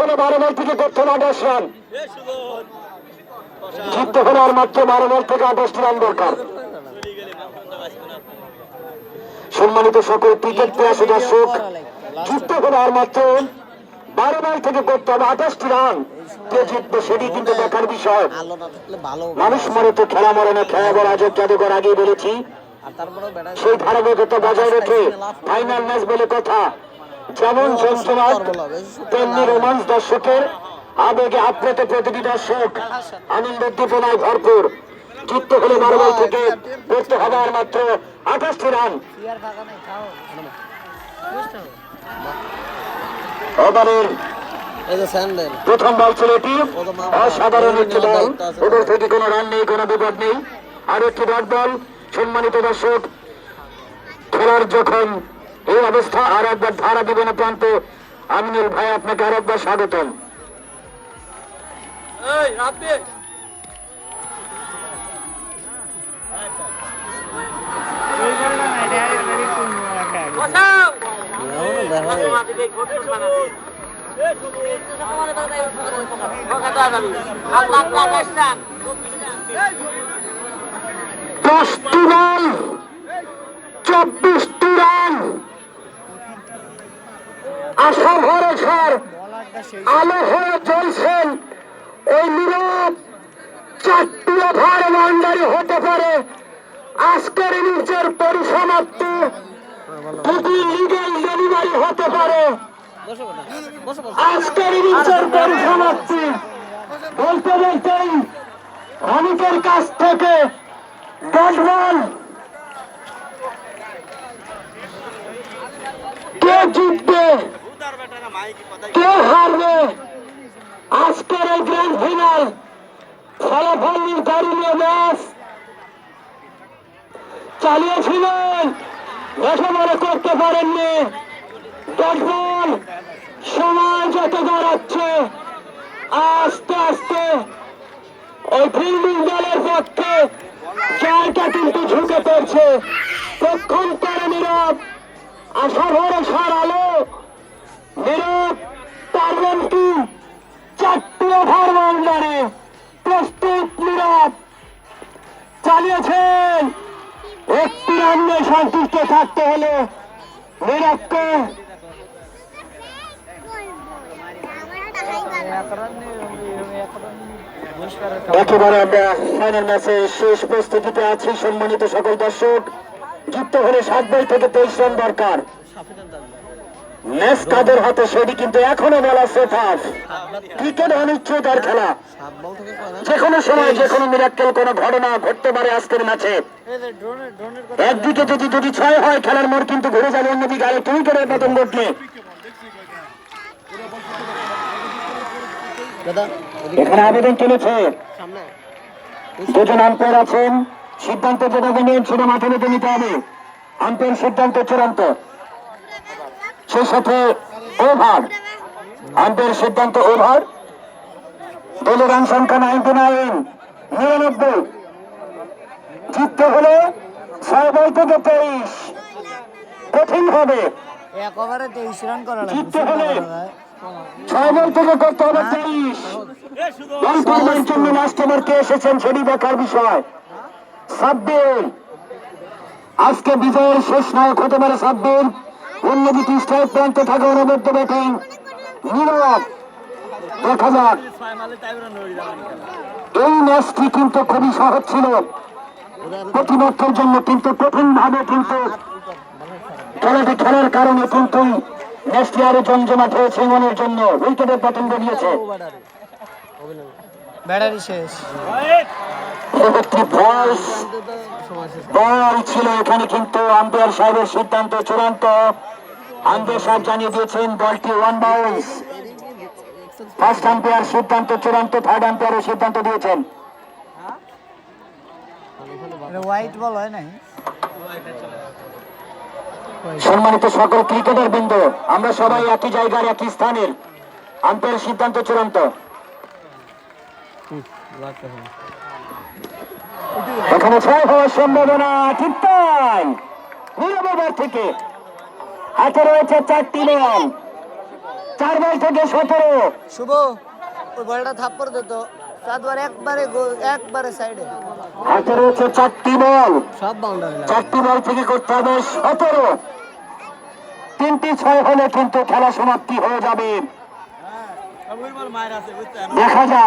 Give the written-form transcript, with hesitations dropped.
হলে 12 বল থেকে করতে হবে 28 রান। জিততে হলে আর মাত্র 12 বল থেকে 28 রান দরকার। সম্মানিত সকল ক্রিকেট প্লেয়ার দর্শক, জিততে হলে আর মাত্র 12 বল থেকে করতে হবে 28 রান। কে জিতবে সেটি কিন্তু দেখার বিষয়। মানুষ মরে তো খেলা মরে না, খেলা বড় আজব জাদুঘর। আগেই বলেছি, সেই ধারাবাহিকতা বজায় রেখে ফাইনাল ম্যাচ বলে কথা। যেমন যন্ত্রণার তেমনি রোমাঞ্চ, দর্শকের আবেগে আপ্লুত প্রতিটি দর্শক, আনন্দ উদ্দীপনায় ভরপুর। জিততে হলে 12 বল থেকে করতে হবে আর মাত্র 28 রান। ওভারের প্রথম বল ছিল এটি, অসাধারণ একটি বল। ওদের থেকে কোনো রান নেই, কোনো বিপদ নেই। আর একটি ডট বল। সম্মানিত দর্শক, খেলার যখন এই অবস্থা, আর একবার ধারা দিবেন প্রান্তে আমিনুল ভাই, আপনাকে আর একবার স্বাগতম। দশটি বল 24টি রান। আশা ভরসার আলো হয়ে জ্বলছেন এই নীরব 4টি ওভার বাউন্ডারি হতে পারে আজকের ইনিংসের পরিসমাপ্তি। দুটি লিগেল ডেলিভারি হতে পারে আজকের ইনিংসের পরিসমাপ্তি। বলতে বলতেই অনেকের কাছ থেকে 10 বল। কে জিতবে, কে হারবে আজকের এই গ্র্যান্ড ফাইনাল ফলাফল নির্ধারণীয় ম্যাচ চালিয়েছিলেন, একেবারে করতে পারেননি। 10 বল, সময় যত দাঁড়াচ্ছে আস্তে আস্তে ওই ফিল্ডিং দলের পক্ষে জায়গা কিন্তু ঝুঁকে পড়ছে। পক্ষান্তরে নীরব আশা ভরসার আলো, নীরব পারবেন কি 4টি ওভার বাউন্ডারি প্রস্তুত। নীরব চালিয়েছেন, একটি রানে সন্তুষ্ট থাকতে হলে নীরবকে একেবারে আমরা ফাইনাল ম্যাচে শেষ প্রস্তুতিতে আছি। সম্মানিত সকল দর্শক, জিততে হলে 7 বল থেকে 23 রান দরকার। ম্যাচ কাদের হাতে সেটি কিন্তু এখনো বলা সেফ। ক্রিকেট অনিশ্চয়তার খেলা, যে কোনো সময় যে কোনো মিরাক্কেল কোনো ঘটনা ঘটতে পারে আজকের ম্যাচে। একদিকে যদি 6 হয়, খেলার মোড় কিন্তু ঘুরে যাবে অন্যদিকে। আরে তুমি করে পতন ঘটলে এখানে আবেদন চলেছে। দুজন আম্পায়ার আছেন, সিদ্ধান্ত যেটা নেবেন সেটা মাঠে মেতে নিতে হবে। আম্পায়ার সিদ্ধান্ত চূড়ান্ত, সেই সাথে ওভার। আম্পায়ার সিদ্ধান্ত ওভার। দলের রান সংখ্যা 99। জিততে হলে 6 বল থেকে 23, কঠিন হবে। জিততে হলে 6 বল থেকে করতে হবে 23। বল করবার জন্য লাস্ট ওভার কে এসেছেন সেটি দেখার বিষয়। সাব্বির আজকে বিজয়ের শেষ নায়ক হতে পারে। সাব্বির অন্যদিকে স্ট্রাইক প্রান্তে থাকে অনবদ্য ব্যাটিং নীরব। দেখা যাক, এই ম্যাচটি কিন্তু খুবই সহজ ছিল প্রতিপক্ষের জন্য, কিন্তু কঠিন ভাবে কিন্তু খেলাটি খেলার কারণে কিন্তু ম্যাচটি আরো জমজমাট হয়েছে মনের জন্য। উইকেটের পতন ঘটিয়েছে। ব্যাটারি শেষ, পরবর্তী বল ছিল এখানে, কিন্তু আম্পায়ার সাহেবের সিদ্ধান্ত চূড়ান্ত। আম্পায়ার সাহেব জানিয়ে দিয়েছেন বলটি 1 বাউন্স। ফার্স্ট আম্পায়ার সিদ্ধান্ত চূড়ান্ত, থার্ড আম্পায়ারের সিদ্ধান্ত দিয়েছেন। হোয়াইট বল হয় নাই। সম্মানিত সকল ক্রিকেটার বৃন্দ, আমরা সবাই একই জায়গার একই স্থানের। আম্পায়ারের সিদ্ধান্ত চূড়ান্ত। এখানে 6 হওয়ার সম্ভাবনা, ঠিক তাই। নীরব ওভার থেকে হাতে রয়েছে 4টি বল। 4 বল থেকে 17। শুভ ওই বলটা থাপ্পড় দিত সাতবার একবারে সাইডে হাতে রয়েছে 4টি বল, সব বাউন্ডারি 4টি বল থেকে করতে হবে 17। 3টি 6 হলে কিন্তু খেলা সমাপ্তি হয়ে যাবে। দেখা যাক।